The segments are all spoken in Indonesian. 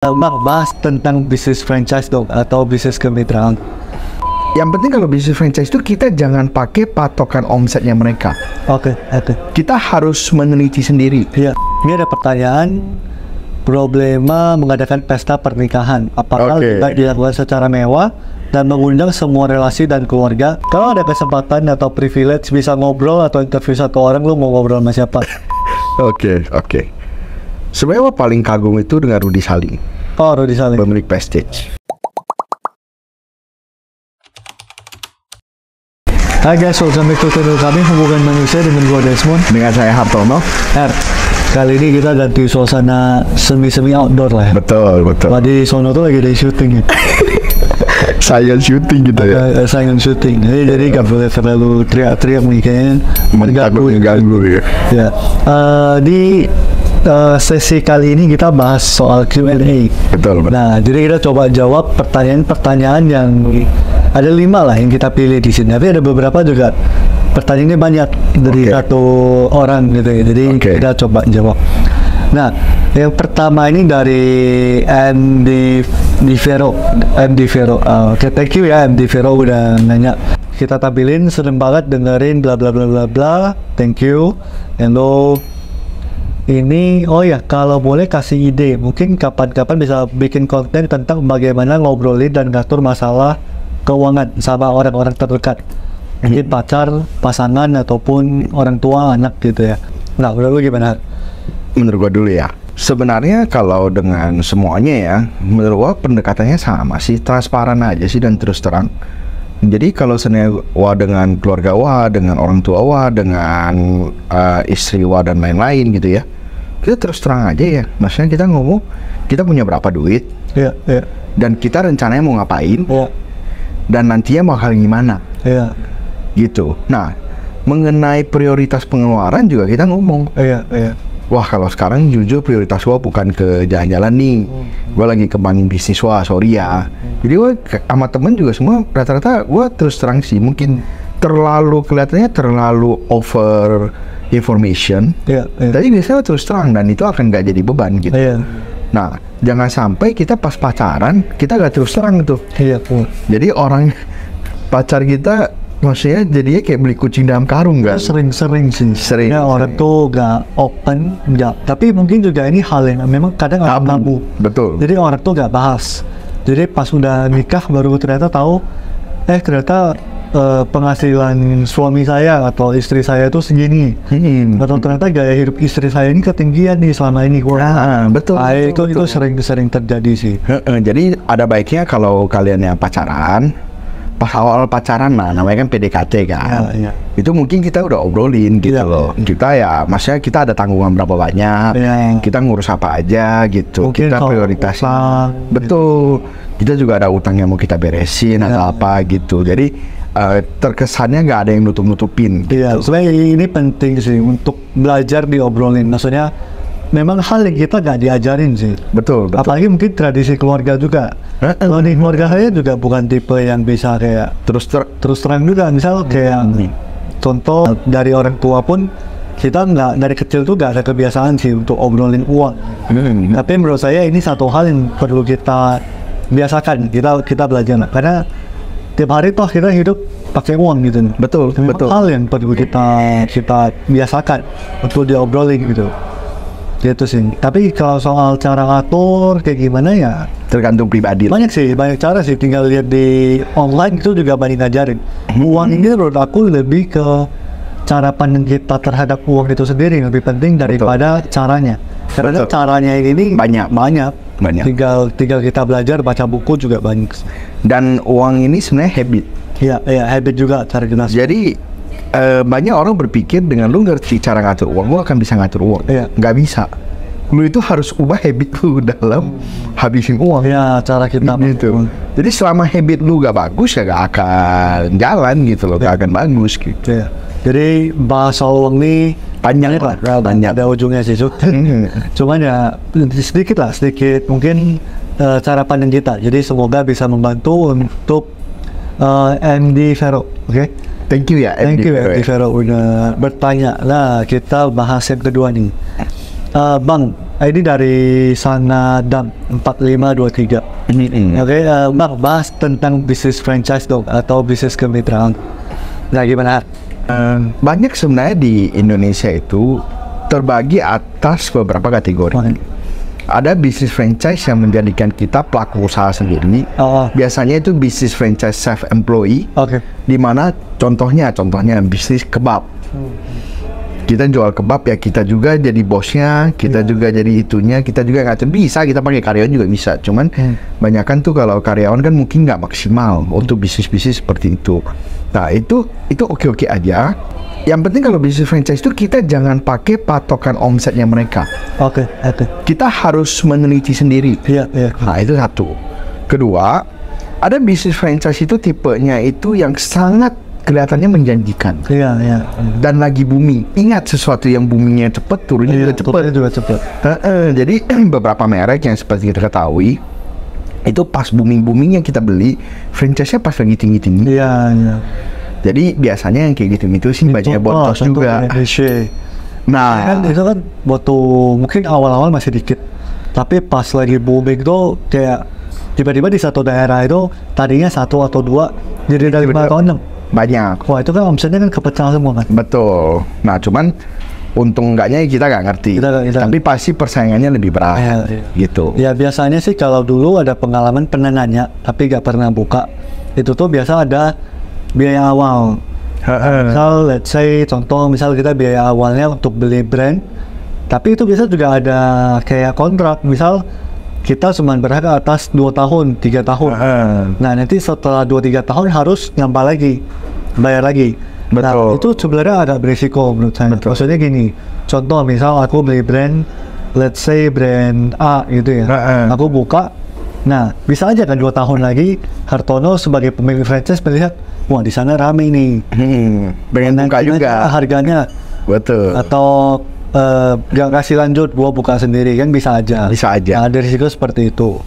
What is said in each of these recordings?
Bang, bahas tentang bisnis franchise dong atau bisnis kemitraan. Yang penting kalau bisnis franchise itu kita jangan pakai patokan omsetnya mereka. Oke. Kita harus meneliti sendiri. Iya. Ini ada pertanyaan. Problema mengadakan pesta pernikahan. Apakah tidak dilakukan secara mewah dan mengundang semua relasi dan keluarga? Kalau ada kesempatan atau privilege bisa ngobrol atau interview satu orang, lu mau ngobrol sama siapa? Oke. Sebenarnya paling kagum itu dengan Rudy Salim. Oh, Rudy Salim, pemilik Prestige. Hai guys, welcome back to channel kami Hubungan Manusia dengan gua Desmond. Dengan saya Hartono. Kali ini kita ganti suasana semi outdoor lah ya. Betul. Tadi sono tuh lagi ada syuting ya. Science shooting gitu ya. Science shooting. Jadi gak boleh terlalu teriak-teriak nih kayaknya. Mengganggu ya. Ya. Di sesi kali ini kita bahas soal Q&A. Betul. Nah, jadi kita coba jawab pertanyaan-pertanyaan yang ada 5 lah yang kita pilih di sini. Tapi ada beberapa juga pertanyaannya banyak dari satu orang gitu ya. Jadi kita coba jawab. Nah, yang pertama ini dari MD Vero. Oke, thank you ya MD Vero udah nanya. Kita tampilin, seneng banget dengerin bla bla bla bla bla. Thank you. Hello. Ini, oh ya, kalau boleh kasih ide, mungkin kapan-kapan bisa bikin konten tentang bagaimana ngobrolin dan ngatur masalah keuangan sama orang-orang terdekat. Mungkin pacar, pasangan, ataupun orang tua, anak gitu ya. Nah, menurut lu gimana? Menurut gua dulu ya. Sebenarnya kalau dengan semuanya ya, menurut gua pendekatannya sama sih, transparan aja sih dan terus terang. Jadi kalau sebenarnya dengan keluarga dengan orang tua dengan istri dan lain-lain gitu ya, kita terus terang aja ya. Maksudnya kita ngomong, kita punya berapa duit, dan kita rencananya mau ngapain, dan nantinya bakal gimana, gitu. Nah, mengenai prioritas pengeluaran juga kita ngomong. Wah, kalau sekarang jujur prioritas gua bukan ke jalan-jalan nih. Gua lagi kembangin bisnis sorry ya. Jadi gua sama temen juga semua rata-rata gua terus terang sih. Mungkin kelihatannya terlalu over information. Tapi biasanya terus terang dan itu akan nggak jadi beban gitu. Nah, jangan sampai kita pas pacaran kita nggak terus terang tuh. Jadi orang pacar kita maksudnya jadinya kayak beli kucing dalam karung kan? Sering sih. Ya, orang tuh gak open, tapi mungkin juga ini hal yang memang kadang tabu. Betul. Jadi orang tuh gak bahas. Jadi pas udah nikah baru ternyata tahu, ternyata penghasilan suami saya atau istri saya itu segini. Atau ternyata gaya hidup istri saya ini ketinggian nih selama ini. Betul. Itu sering terjadi sih. Jadi ada baiknya kalau kalian yang pacaran, pas awal pacaran lah, namanya kan PDKT kan. Itu mungkin kita udah obrolin gitu loh. Kita ya, maksudnya kita ada tanggungan berapa banyak, kita ngurus apa aja gitu. Mungkin kita prioritasin. Betul. Kita juga ada utang yang mau kita beresin atau apa gitu. Jadi terkesannya nggak ada yang nutup-nutupin. Sebenarnya ini penting sih untuk belajar diobrolin. Maksudnya memang hal yang kita nggak diajarin sih. Betul. Apalagi mungkin tradisi keluarga juga. Kalau di keluarga saya juga bukan tipe yang bisa kayak terus terang juga. Misal kayak contoh dari orang tua pun kita nggak, dari kecil tuh nggak ada kebiasaan sih untuk obrolin uang. Tapi menurut saya ini satu hal yang perlu kita biasakan. Kita belajar karena tiap hari toh kita hidup pakai uang gitu. Betul. Hal yang perlu kita biasakan untuk diobrolin gitu. Gitu sih. Tapi kalau soal cara ngatur kayak gimana ya tergantung pribadi. Banyak cara sih. Tinggal lihat di online itu juga banyak ngajarin. Uang ini menurut aku lebih ke cara pandang kita terhadap uang itu sendiri yang lebih penting daripada caranya. Karena caranya ini banyak. Tinggal kita belajar, baca buku juga banyak. Dan uang ini sebenarnya habit. Iya, habit juga cara kita. Jadi banyak orang berpikir dengan lu ngerti cara ngatur uang, lu akan bisa ngatur uang. Nggak bisa. Lu itu harus ubah habit lu dalam habisin uang. Cara kita gitu. Jadi selama habit lu gak bagus ya gak akan jalan gitu loh, gak akan bagus gitu. Jadi bahas soal uang ini panjang lah, ada ujungnya sih. Cuman ya sedikit mungkin cara pandang kita. Jadi semoga bisa membantu untuk MD Vero. Thank you ya MD Vero udah bertanya. Nah, kita bahas yang kedua nih. Bang, Ini dari Sanadam 4523. Oke, Bang, bahas tentang bisnis franchise dong atau bisnis kemitraan. Nah, gimana? Banyak sebenarnya di Indonesia itu terbagi atas beberapa kategori. Ada bisnis franchise yang menjadikan kita pelaku usaha sendiri. Biasanya itu bisnis franchise self-employee. Di mana contohnya bisnis kebab. Kita jual kebab ya, kita juga jadi bosnya, kita juga jadi itunya, kita juga nggak bisa, kita pakai karyawan juga bisa. Cuman banyakan tuh kalau karyawan kan mungkin nggak maksimal untuk bisnis-bisnis seperti itu. Nah itu oke-oke aja. Yang penting kalau bisnis franchise itu kita jangan pakai patokan omsetnya mereka. Kita harus meneliti sendiri. Nah itu satu. Kedua, ada bisnis franchise itu tipenya itu yang sangat kelihatannya menjanjikan. Dan lagi booming. Ingat, sesuatu yang boomingnya cepat, turunnya juga cepat. Jadi beberapa merek yang seperti kita ketahui itu pas booming-boomingnya kita beli, franchise-nya pas lagi tinggi-tinggi. Jadi biasanya yang kayak gitu itu sih bacanya botos juga. Nah, kan itu kan waktu mungkin awal-awal masih dikit, tapi pas lagi booming tuh kayak tiba-tiba di satu daerah itu tadinya 1 atau 2 jadi dari 5 atau 6. Banyak. Wah, itu kan omsetnya kan kepecah semua kan. Betul. Nah, cuman untung enggaknya kita nggak ngerti. Tapi pasti persaingannya lebih berat. Gitu. Ya biasanya sih kalau dulu ada pengalaman pernah nanya tapi nggak pernah buka. Itu tuh biasa ada biaya awal. Misal let's say contoh misal kita biaya awalnya untuk beli brand. Tapi itu biasa juga ada kayak kontrak. Misal kita cuma berhak atas 2 tahun, 3 tahun. Nah, nanti setelah 2-3 tahun harus nambah lagi, bayar lagi. Nah, itu sebenarnya agak berisiko menurut saya. Maksudnya gini, contoh misal aku beli brand, let's say brand A gitu ya. Aku buka, nah bisa aja kan 2 tahun lagi Hartono sebagai pemilik franchise melihat, wah di sana rame nih. Pengen buka juga. Harganya. Atau gak kasih lanjut, gua buka sendiri kan bisa aja. Nah, ada risiko seperti itu.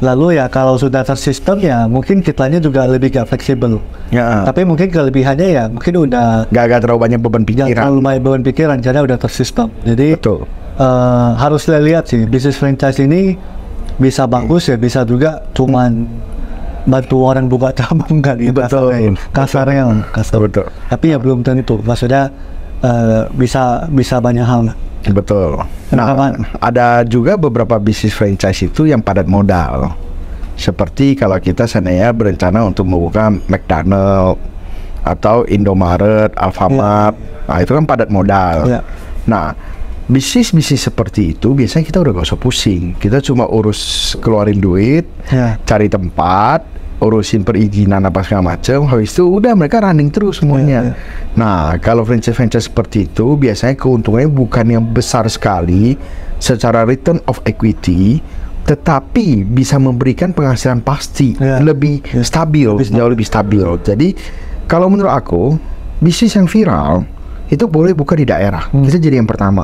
Lalu ya kalau sudah tersistem ya mungkin kitanya juga lebih gak fleksibel. Tapi mungkin kelebihannya ya mungkin udah gak terlalu banyak beban pikiran. Gak terlalu banyak beban pikiran karena udah tersistem. Jadi harus lihat sih bisnis franchise ini bisa bagus ya, bisa juga cuman bantu orang buka cabang kan gitu. Kasarnya. Tapi ya belum tentu. Maksudnya bisa banyak hal. Betul. Nah, ada juga beberapa bisnis franchise itu yang padat modal. Seperti kalau kita seandainya berencana untuk membuka McDonald atau Indomaret, Alfamart, nah itu kan padat modal. Nah, bisnis-bisnis seperti itu biasanya kita udah gak usah pusing. Kita cuma urus keluarin duit, cari tempat, urusin perizinan apa segala macam, habis itu udah mereka running terus semuanya. Nah, kalau franchise seperti itu biasanya keuntungannya bukan yang besar sekali secara return of equity, tetapi bisa memberikan penghasilan pasti lebih stabil, jauh lebih stabil. Jadi kalau menurut aku bisnis yang viral itu boleh buka di daerah. Kita jadi yang pertama.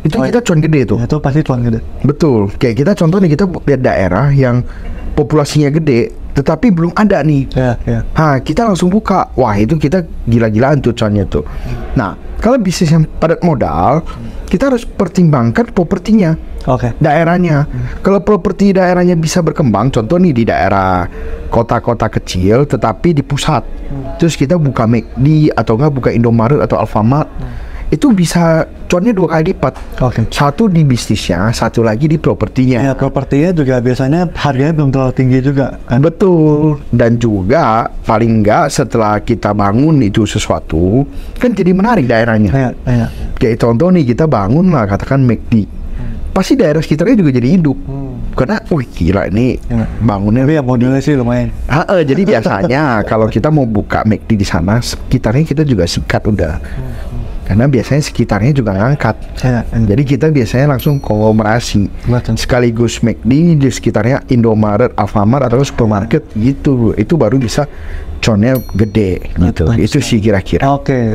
Itu kita cuan gede tuh. Itu pasti cuan gede. Betul. Kayak kita contoh nih, kita lihat daerah yang populasinya gede tetapi belum ada nih. Kita langsung buka. Wah, itu kita gila-gilaan tuh cuannya tuh. Nah, kalau bisnis yang padat modal, kita harus pertimbangkan propertinya. Daerahnya. Kalau properti daerahnya bisa berkembang, contoh nih di daerah kota-kota kecil tetapi di pusat. Terus kita buka McD atau enggak buka Indomaret atau Alfamart. Itu bisa cuannya 2 kali lipat. Satu di bisnisnya, satu lagi di propertinya. Propertinya juga biasanya harganya belum terlalu tinggi juga kan? Betul. Dan juga paling enggak setelah kita bangun itu sesuatu kan jadi menarik daerahnya. Kayak contoh nih, kita bangun lah katakan McD, pasti daerah sekitarnya juga jadi hidup. Karena gila ini bangunnya. Tapi ya modelnya sih lumayan. Jadi biasanya kalau kita mau buka McD di sana, sekitarnya kita juga sikat udah. Karena biasanya sekitarnya juga ngangkat. Jadi kita biasanya langsung konglomerasi. Sekaligus McD di sekitarnya Indomaret, Alfamart atau supermarket gitu. Itu baru bisa connya gede gitu. Itu sih kira-kira.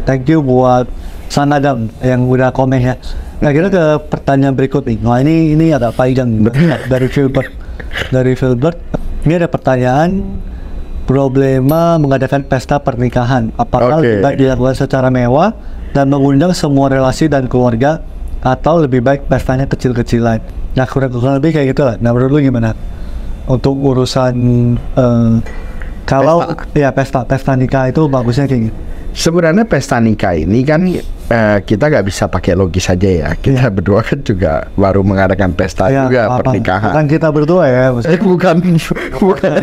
Thank you buat Sanadam yang udah komen ya. Nah, kita ke pertanyaan berikut nih. Nah, ini ada panjang dari Filbert. Ini ada pertanyaan, problema mengadakan pesta pernikahan. Apakah lebih baik dilakukan secara mewah dan mengundang semua relasi dan keluarga, atau lebih baik pestanya kecil-kecilan. Nah kurang lebih kayak gitu lah. Nah menurut lu gimana untuk urusan kalau ya pesta nikah itu bagusnya kayak gitu? Sebenarnya pesta nikah ini kan kita nggak bisa pakai logis saja ya. Kita berdua kan juga baru mengadakan pesta juga pernikahan. Bukan kita berdua ya. Bukan.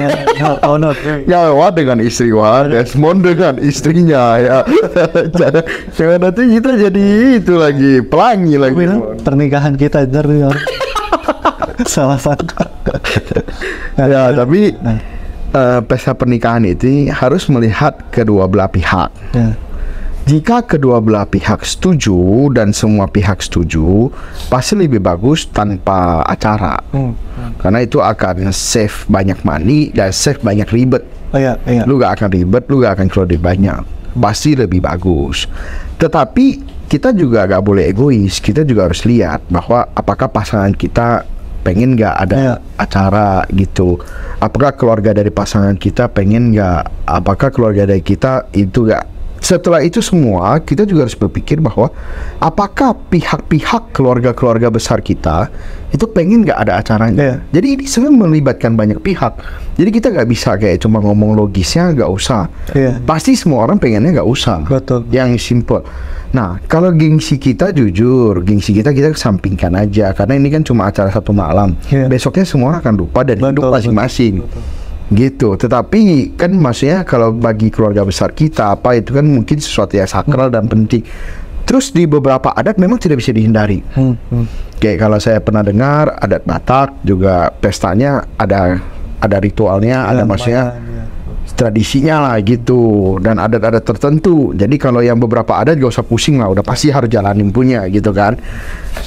Ya, Wah dengan istri Desmond dengan istrinya ya. Jangan nanti kita jadi itu lagi pelangi lagi. Pernikahan kita jadi salah satu. Ya tapi pesta pernikahan itu harus melihat kedua belah pihak. Jika kedua belah pihak setuju dan semua pihak setuju, pasti lebih bagus tanpa acara. Karena itu akan save banyak money dan save banyak ribet. Lu gak akan ribet, lu gak akan keluar duit banyak. Pasti lebih bagus. Tetapi kita juga gak boleh egois. Kita juga harus lihat bahwa apakah pasangan kita pengen nggak ada acara gitu, apakah keluarga dari pasangan kita pengen nggak, apakah keluarga dari kita itu nggak. Setelah itu semua kita juga harus berpikir bahwa apakah pihak-pihak keluarga besar kita itu pengen nggak ada acaranya. Jadi ini sebenarnya melibatkan banyak pihak. Jadi kita nggak bisa kayak cuma ngomong logisnya nggak usah. Pasti semua orang pengennya nggak usah. Betul. Yang simple. Nah, kalau gengsi kita jujur, gengsi kita kesampingkan aja karena ini kan cuma acara satu malam. Besoknya semua orang akan lupa dan hidup masing-masing. Gitu. Tetapi kan maksudnya kalau bagi keluarga besar kita apa itu kan mungkin sesuatu yang sakral dan penting. Terus di beberapa adat memang tidak bisa dihindari. Kayak kalau saya pernah dengar adat Batak juga pestanya ada ritualnya, ada maksudnya tradisinya lah gitu, dan adat-adat tertentu. Jadi kalau yang beberapa adat gak usah pusing lah, udah pasti harus jalanin punya gitu kan.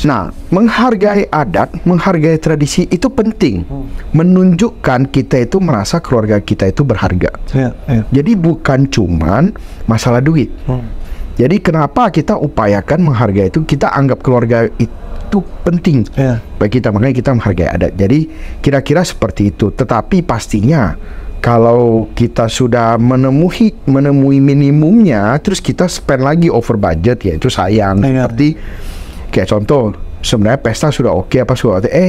Nah, menghargai adat, menghargai tradisi itu penting. Menunjukkan kita itu merasa keluarga kita itu berharga. Jadi bukan cuman masalah duit. Jadi kenapa kita upayakan menghargai itu, kita anggap keluarga itu penting bagi kita, makanya kita menghargai adat. Jadi kira-kira seperti itu. Tetapi pastinya kalau kita sudah menemui minimumnya, terus kita spend lagi over budget, ya itu sayang. Seperti kayak contoh, sebenarnya pesta sudah oke,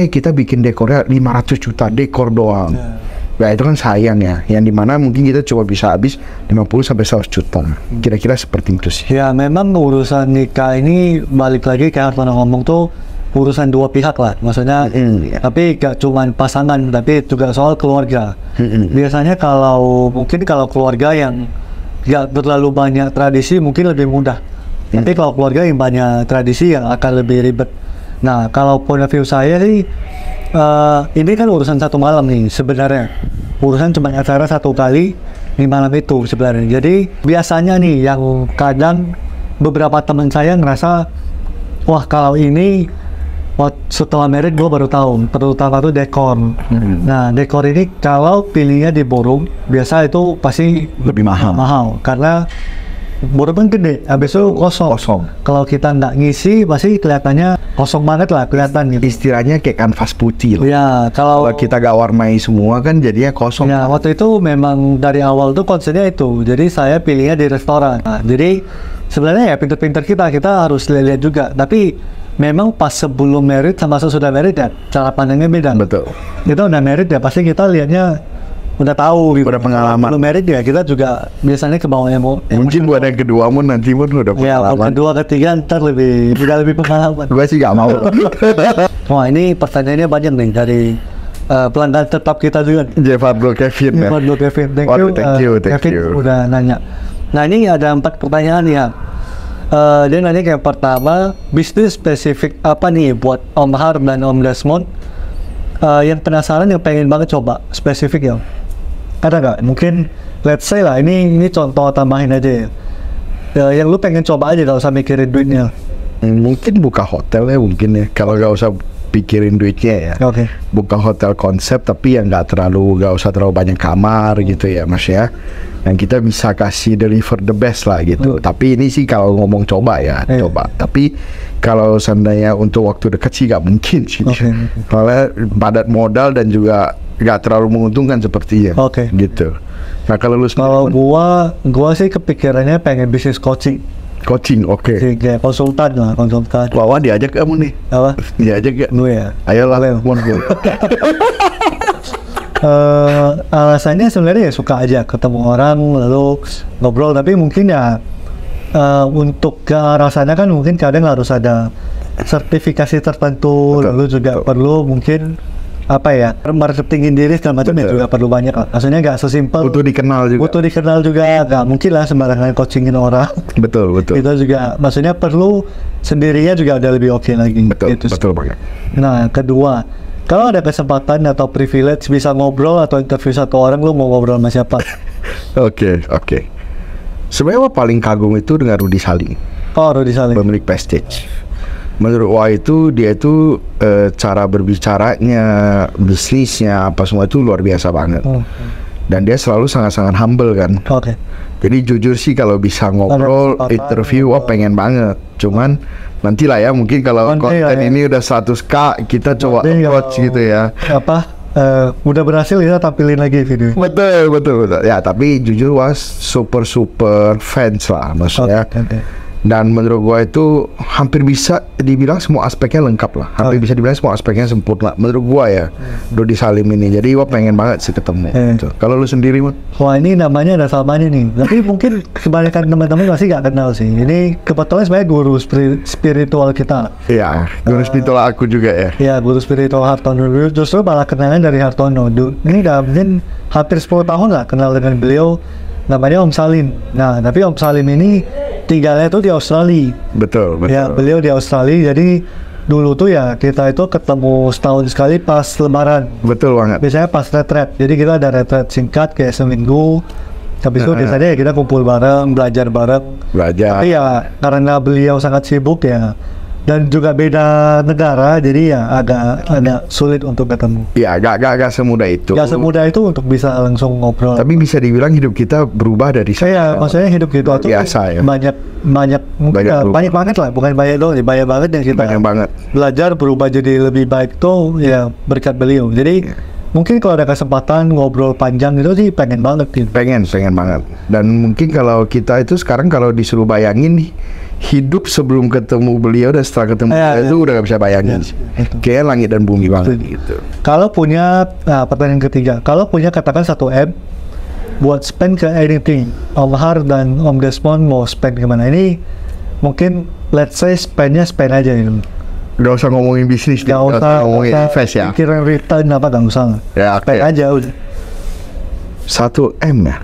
kita bikin dekornya 500 juta dekor doang. Nah itu kan sayang ya, yang dimana mungkin kita cuma bisa habis 50-100 juta. Kira-kira seperti itu sih. Ya memang urusan nikah ini balik lagi kayak pernah ngomong tuh urusan dua pihak lah, maksudnya tapi gak cuma pasangan, tapi juga soal keluarga. Biasanya kalau keluarga yang gak terlalu banyak tradisi mungkin lebih mudah, tapi kalau keluarga yang banyak tradisi yang akan lebih ribet. Nah kalau point of view saya sih ini kan urusan satu malam nih sebenarnya, urusan cuma acara satu kali di malam itu sebenarnya. Jadi biasanya nih yang kadang beberapa teman saya ngerasa, wah kalau ini setelah married gue baru tahu, terutama itu dekor. Nah dekor ini kalau pilihnya di ballroom biasa itu pasti lebih mahal karena ballroom kan gede, habis itu kosong. Kalau kita nggak ngisi pasti kelihatannya kosong banget lah, kelihatan gitu. Istilahnya kayak kanvas putih loh. Ya kalau kita gak warnai semua kan jadinya kosong. Ya waktu itu memang dari awal tuh konsepnya itu, jadi saya pilihnya di restoran. Nah, jadi sebenarnya ya pinter-pinter kita harus lihat juga, tapi memang pas sebelum married sama sesudah married ya cara pandangnya beda. Betul. Kita udah married ya pasti kita lihatnya udah tahu gitu. Udah pengalaman. Belum married ya kita juga biasanya ke bawah mungkin buat yang kedua pun nanti pun udah pengalaman. Ya kedua ketiga ntar lebih pengalaman. Gue sih gak mau. Wah ini pertanyaannya banyak nih dari pelanggan tetap kita juga. Jefardlo Kevin. Thank you. Kevin udah nanya. Nah ini ada 4 pertanyaan ya. Dia nanya kayak pertama, bisnis spesifik apa nih buat Om Har dan Om Desmond yang penasaran, yang pengen banget coba spesifik ya? Ada nggak? Mungkin let's say lah, ini contoh tambahin aja ya. Yang lu pengen coba aja, gak usah mikirin duitnya. Mungkin buka hotel ya mungkin ya, kalau gak usah pikirin duitnya ya. Buka hotel konsep tapi yang gak usah terlalu banyak kamar gitu ya mas ya, yang kita bisa kasih deliver the best lah gitu. Tapi ini sih kalau ngomong coba ya coba, tapi kalau seandainya untuk waktu dekat sih gak mungkin sih. Soalnya padat modal dan juga gak terlalu menguntungkan sepertinya gitu. Nah kalau lu gua sih kepikirannya pengen bisnis coaching. Coaching, oke. Kayak konsultan lah, konsultan. Wah, diajak kamu nih. Apa? Diajak ya? Gue ya. Ayolah, mon. Alasannya sebenarnya ya suka aja ketemu orang lalu ngobrol, tapi mungkin ya untuk ke arah sana kan mungkin kadang harus ada sertifikasi tertentu. Betul, lalu juga perlu mungkin apa ya, marketingin diri segala macam ya, juga perlu banyak lah. Maksudnya nggak sesimpel butuh dikenal juga. Nggak mungkin lah sembarangan coachingin orang. Betul. Itu juga maksudnya perlu sendirinya juga udah lebih oke lagi. Betul banget. Nah, kedua, kalau ada kesempatan atau privilege bisa ngobrol atau interview satu orang, lu mau ngobrol sama siapa? Oke. Sebenarnya paling kagum itu dengan Rudy Salim. Oh, Rudy Salim. Pemilik Prestige. Menurut dia itu cara berbicaranya, bisnisnya, apa semua itu luar biasa banget. Dan dia selalu sangat-sangat humble kan. Oke. Jadi jujur sih kalau bisa ngobrol, interview, pengen banget. Cuman nantilah ya, mungkin kalau konten ini udah 100k, kita coba approach gitu ya. Udah berhasil kita tampilin lagi video. Betul. Ya, tapi jujur super fans lah maksudnya. Okay. Dan menurut gua itu hampir bisa dibilang semua aspeknya lengkap lah. Hampir bisa dibilang semua aspeknya sempurna menurut gua ya. Rudy Salim ini. Jadi gua pengen banget sih ketemu. Kalau lu sendiri, Mon? Wah, ini namanya ada samanya nih. Tapi mungkin kebanyakan teman-teman masih nggak kenal sih. Ini kebetulan sebenarnya guru spiritual kita. Iya, guru spiritual aku juga ya. Iya, guru spiritual Hartono. Justru malah kenalan dari Hartono. Ini udah mungkin hampir 10 tahun lah kenal dengan beliau. Namanya Om Salim. Nah, tapi Om Salim ini tinggalnya itu di Australia. Betul. Ya, beliau di Australia. Jadi dulu tuh ya kita itu ketemu setahun sekali pas Lebaran. Betul banget. Biasanya pas retret. Jadi kita ada retret singkat kayak seminggu. Habis itu biasanya ya kita kumpul bareng, belajar bareng. Tapi ya karena beliau sangat sibuk ya, dan juga beda negara, jadi ya agak sulit untuk ketemu. Ya, agak semudah itu. Gak semudah itu untuk bisa langsung ngobrol. Tapi bisa dibilang hidup kita berubah dari saya. Maksudnya hidup kita tuh biasa ya. Banyak banget lah, bukan banyak doang, banyak banget yang kita belajar berubah jadi lebih baik tuh ya berkat beliau. Jadi mungkin kalau ada kesempatan ngobrol panjang itu sih pengen banget gitu. Pengen banget. Dan mungkin kalau kita itu sekarang kalau disuruh bayangin nih, hidup sebelum ketemu beliau dan setelah ketemu beliau itu udah gak bisa bayangin sih. Kayak langit dan bumi banget gitu. Kalau punya, pertanyaan ketiga, kalau punya katakan 1M buat spend ke anything, Om Har dan Om Desmond mau spend kemana? Ini mungkin let's say spend aja gitu. Gak usah ngomongin bisnis, gak usah ngomongin invest ya. Pikiran return apa gak usah. Ya, spend aja udah. 1M ya.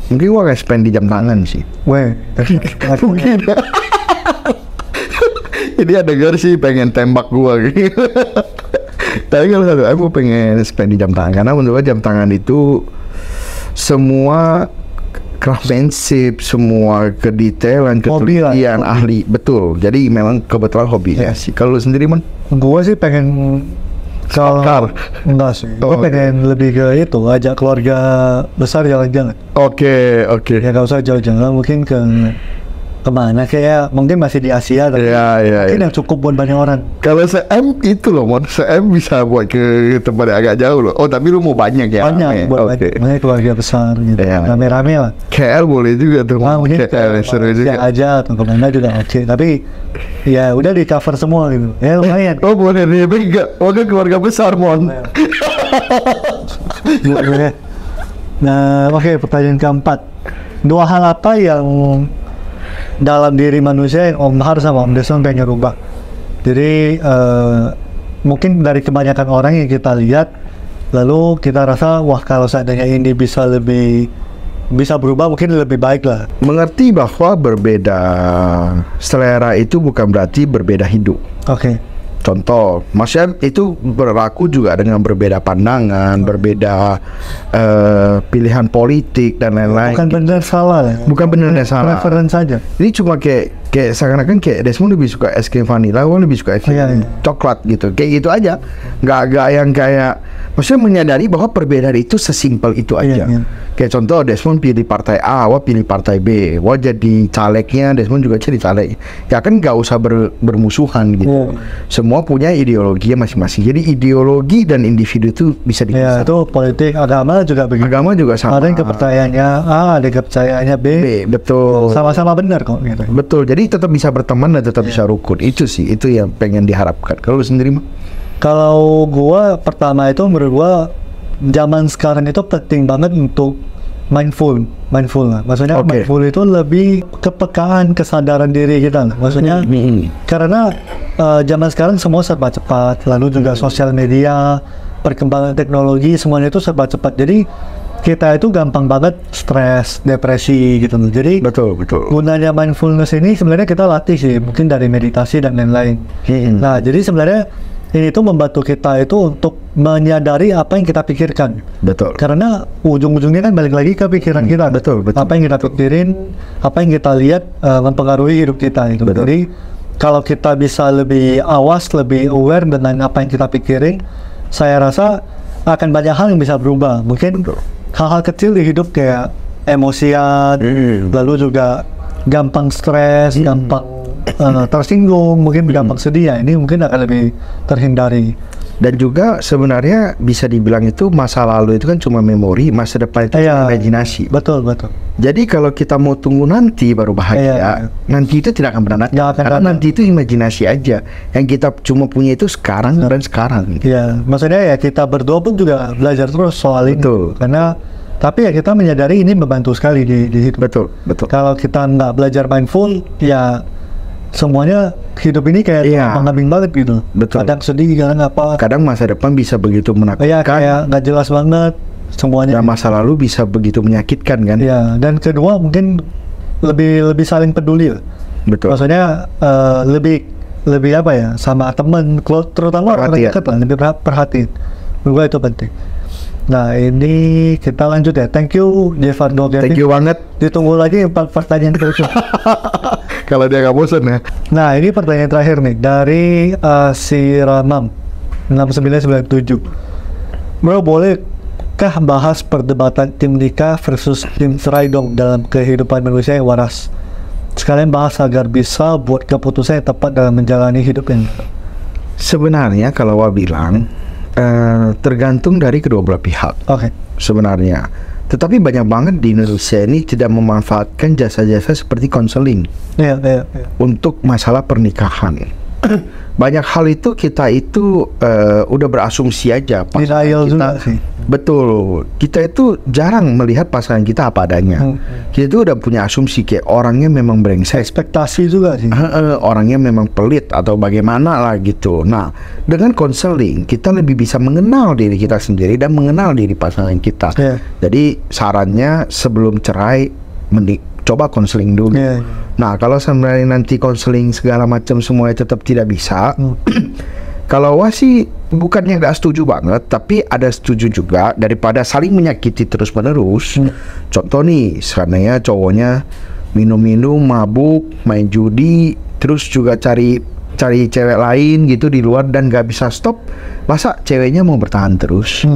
Mungkin gua gak spend di jam tangan sih. Mungkin. Ini ada sih pengen tembak gua gitu. Tapi kalau 1M gua pengen spend di jam tangan, karena menurut gua jam tangan itu semua craftsmanship, semua kedetailan, ketelitian, ahli, betul. Jadi memang kebetulan hobi ya sih. Kalau lu sendiri, Man? Gua sih pengen enggak sih. Gue pengen lebih ke itu, ajak keluarga besar jalan-jalan. Oke. Ya gak usah jauh-jauh, mungkin kemana kayak mungkin masih di Asia tapi mungkin yang cukup buat banyak orang. Kalau se-M itu loh, Mon, se-M bisa buat ke tempat yang agak jauh loh. Oh, tapi lu mau banyak ya? Banyak, buat banyak keluarga besar gitu. Rame-rame lah. KL boleh juga tuh. Mungkin KL seru juga aja atau kemana juga oke. Tapi ya udah di cover semua gitu. Ya lumayan. Oh, boleh nih, enggak keluarga besar, Mon. Nah, oke, pertanyaan keempat. 2 hal apa yang dalam diri manusia yang Om Har sama Om Desmond pengen rubah? Jadi mungkin dari kebanyakan orang yang kita lihat, lalu kita rasa wah kalau seandainya ini bisa berubah mungkin lebih baik lah. Mengerti bahwa berbeda selera itu bukan berarti berbeda hidup. Oke. Contoh, maksudnya itu berlaku juga dengan berbeda pandangan, berbeda pilihan politik dan lain-lain. Bukan benar salah ya. Bukan benar dan salah. Preference saja. Ini cuma kayak seakan-akan kayak Desmond lebih suka es krim vanilla, gue lebih suka es krim coklat gitu. Kayak gitu aja. Nggak yang kayak Maksudnya menyadari bahwa perbedaan itu sesimpel itu aja. Kayak contoh Desmond pilih partai A, Wah pilih partai B, Wah jadi calegnya, Desmond juga jadi caleg. Ya kan nggak usah bermusuhan gitu. Semua punya ideologinya masing-masing. Jadi ideologi dan individu itu bisa dipisah. Itu politik, agama juga begitu. Agama juga sama. Ada yang kepercayaannya A, ada yang kepercayaannya B. Betul. Sama-sama benar kok gitu. Betul. Jadi tetap bisa berteman dan tetap bisa rukun. Itu sih, itu yang pengen diharapkan. Kalau lu sendiri mah? Kalau gua pertama itu menurut gua zaman sekarang itu penting banget untuk mindful lah. Maksudnya mindful itu lebih kepekaan, kesadaran diri kita lah. Maksudnya karena zaman sekarang semua serba cepat, lalu juga sosial media, perkembangan teknologi semuanya itu serba cepat. Jadi kita itu gampang banget stres, depresi gitu. Jadi betul. Gunanya mindfulness ini sebenarnya kita latih sih, mungkin dari meditasi dan lain-lain. Nah, jadi sebenarnya ini tuh membantu kita itu untuk menyadari apa yang kita pikirkan. Betul. Karena ujung-ujungnya kan balik lagi ke pikiran kita. Betul. Apa yang kita pikirin, apa yang kita lihat mempengaruhi hidup kita itu. Jadi kalau kita bisa lebih awas, lebih aware dengan apa yang kita pikirin, saya rasa akan banyak hal yang bisa berubah. Mungkin hal-hal kecil di hidup kayak emosian, lalu juga gampang stres, gampang tersinggung, mungkin gampang sedih, ya ini mungkin akan lebih terhindari. Dan juga sebenarnya bisa dibilang itu masa lalu itu kan cuma memori, masa depan itu imajinasi. Betul. Jadi kalau kita mau tunggu nanti baru bahagia, nanti itu tidak akan pernah datang. Karena nanti itu imajinasi aja. Yang kita cuma punya itu sekarang dan sekarang. Iya, maksudnya ya kita berdua pun juga belajar terus soal ini. Karena tapi ya kita menyadari ini membantu sekali di hidup. Betul. Kalau kita nggak belajar mindful, ya semuanya hidup ini kayak mengambing banget gitu. Kadang sedih, kadang apa. Kadang masa depan bisa begitu menakutkan. Iya, kayak nggak jelas banget semuanya. Dan masa lalu bisa begitu menyakitkan kan. Iya, dan kedua mungkin lebih saling peduli. Betul. Maksudnya lebih apa ya, sama teman, terutama orang dekat lah, lebih perhatian. Menurut gue itu penting. Nah, ini kita lanjut ya. Thank you Jevardo. Thank you banget. Ditunggu lagi pertanyaan berikutnya. Kalau dia nggak bosan ya. Nah, ini pertanyaan terakhir nih dari si Ramam 6997. Bro, bolehkah bahas perdebatan tim nikah versus tim cerai dong dalam kehidupan manusia yang waras? Sekalian bahas agar bisa buat keputusan yang tepat dalam menjalani hidup ini. Sebenarnya kalau Wah bilang tergantung dari kedua belah pihak. Sebenarnya. Tetapi banyak banget di Indonesia ini tidak memanfaatkan jasa-jasa seperti konseling untuk masalah pernikahan. Banyak hal itu kita itu udah berasumsi aja. Denial juga sih. Betul. Kita itu jarang melihat pasangan kita apa adanya. Kita itu udah punya asumsi kayak orangnya memang brengsek. Ekspektasi juga sih. Orangnya memang pelit atau bagaimana lah gitu. Nah, dengan konseling kita lebih bisa mengenal diri kita sendiri dan mengenal diri pasangan kita. Jadi sarannya sebelum cerai coba konseling dulu. Nah, kalau sebenarnya nanti konseling segala macam semuanya tetap tidak bisa, kalau Wah sih bukannya nggak setuju banget, tapi ada setuju juga daripada saling menyakiti terus-menerus. Contoh nih, seandainya cowoknya minum-minum, mabuk, main judi, terus juga cari cewek lain gitu di luar dan nggak bisa stop, masa ceweknya mau bertahan terus?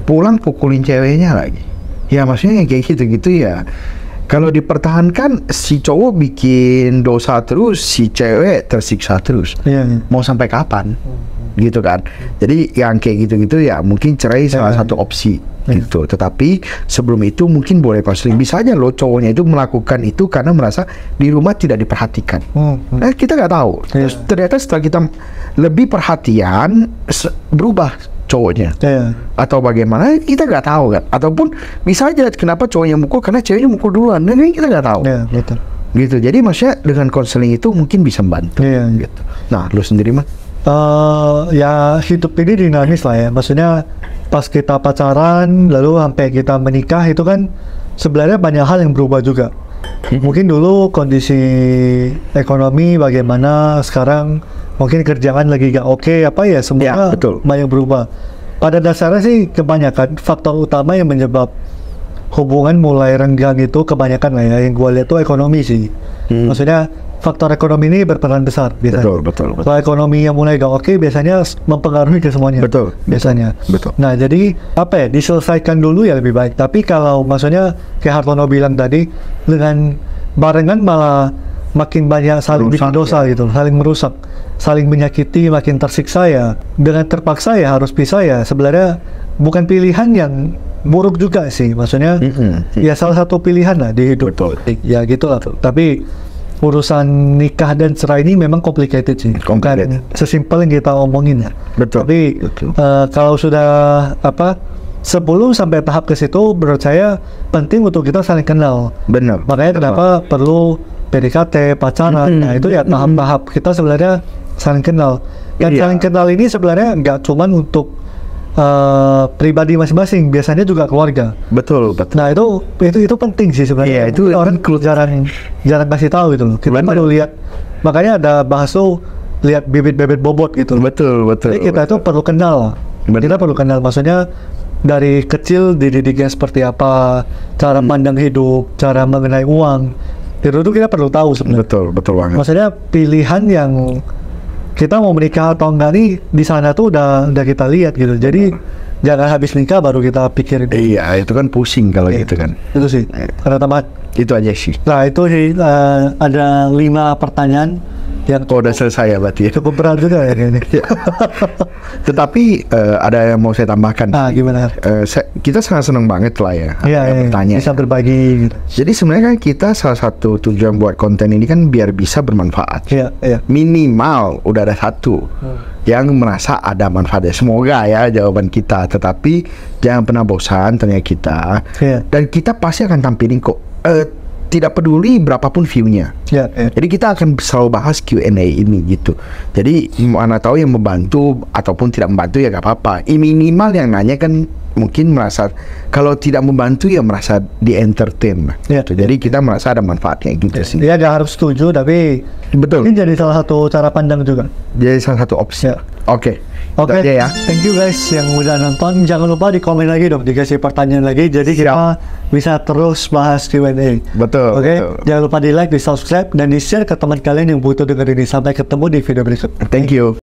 Pulang pukulin ceweknya lagi. Ya maksudnya kayak gitu-gitu ya. Kalau dipertahankan, si cowok bikin dosa terus, si cewek tersiksa terus. Mau sampai kapan? Gitu kan. Jadi yang kayak gitu-gitu ya mungkin cerai salah satu opsi gitu. Tetapi sebelum itu mungkin boleh konseling. Bisa aja loh cowoknya itu melakukan itu karena merasa di rumah tidak diperhatikan. Kita nggak tahu. Ternyata setelah kita lebih perhatian berubah cowoknya atau bagaimana kita nggak tahu kan, ataupun bisa aja kenapa cowoknya mukul karena ceweknya mukul duluan, nah ini kita nggak tahu gitu. Jadi maksudnya dengan konseling itu mungkin bisa membantu gitu. Nah, lu sendiri mah ya hidup ini dinamis lah ya, maksudnya pas kita pacaran lalu sampai kita menikah itu kan sebenarnya banyak hal yang berubah juga. Mungkin dulu kondisi ekonomi bagaimana, sekarang mungkin kerjaan lagi gak oke, apa ya, semua banyak berubah. Pada dasarnya sih kebanyakan faktor utama yang menyebab hubungan mulai renggang itu kebanyakan lah ya, yang gue lihat tuh ekonomi sih. Maksudnya faktor ekonomi ini berperan besar biasanya. Betul. Kalau ekonomi yang mulai gak oke, biasanya mempengaruhi ke semuanya. Betul. Biasanya. Betul. Nah, jadi apa ya? Diselesaikan dulu ya lebih baik. Tapi kalau maksudnya kayak Hartono bilang tadi, dengan barengan malah makin banyak saling bikin dosa gitu, saling merusak, saling menyakiti, makin tersiksa ya. Dengan terpaksa ya harus pisah ya. Sebenarnya bukan pilihan yang buruk juga sih, maksudnya ya salah satu pilihan lah di hidup. Betul. Ya gitulah. Tapi urusan nikah dan cerai ini memang complicated sih, bukan sesimpel yang kita omongin ya. Betul. Tapi kalau sudah sebelum sampai tahap ke situ, menurut saya penting untuk kita saling kenal. Benar. Makanya kenapa perlu PDKT, pacaran. Nah itu ya tahap-tahap kita sebenarnya saling kenal. Dan saling kenal ini sebenarnya nggak cuman untuk pribadi masing-masing, biasanya juga keluarga. Betul. Nah itu penting sih sebenarnya. Itu orang jarang kasih tahu gitu loh. Kita perlu lihat, makanya ada bahas tuh lihat bibit-bibit bobot gitu. Betul. Jadi kita itu perlu kenal. Kita perlu kenal, maksudnya dari kecil dididiknya seperti apa, cara pandang hidup, cara mengenai uang. Itu kita perlu tahu sebenarnya. Betul banget. Maksudnya pilihan yang kita mau menikah atau enggak nih di sana tuh udah kita lihat gitu. Jadi jangan habis nikah baru kita pikirin. Iya, itu kan pusing kalau gitu kan. Itu sih. Karena tambahan. Itu aja sih. Nah itu sih ada 5 pertanyaan yang udah selesai ya berarti ya. Cukup berat juga ya ini. Tetapi ada yang mau saya tambahkan. Gimana? Kita sangat senang banget lah ya. Bertanya. Bisa berbagi. Gitu. Jadi sebenarnya kan kita salah satu tujuan buat konten ini kan biar bisa bermanfaat. Iya. Minimal udah ada satu yang merasa ada manfaatnya. Semoga ya jawaban kita. Tetapi jangan pernah bosan tanya kita. Dan kita pasti akan tampilin kok. Tidak peduli berapapun view-nya. Jadi kita akan selalu bahas Q&A ini gitu. Jadi mana tahu yang membantu ataupun tidak membantu ya gak apa-apa. Minimal yang nanya kan mungkin merasa, kalau tidak membantu ya merasa di entertain. Jadi kita merasa ada manfaatnya gitu sih. Dia gak harus setuju, tapi ini jadi salah satu cara pandang juga. Jadi salah satu opsi. Oke. Ya. Thank you guys yang udah nonton. Jangan lupa di komen lagi dong, dikasih pertanyaan lagi. Jadi kita bisa terus bahas Q&A. Betul. Jangan lupa di like, di subscribe, dan di share ke teman kalian yang butuh dengerin ini. Sampai ketemu di video berikut. Thank you.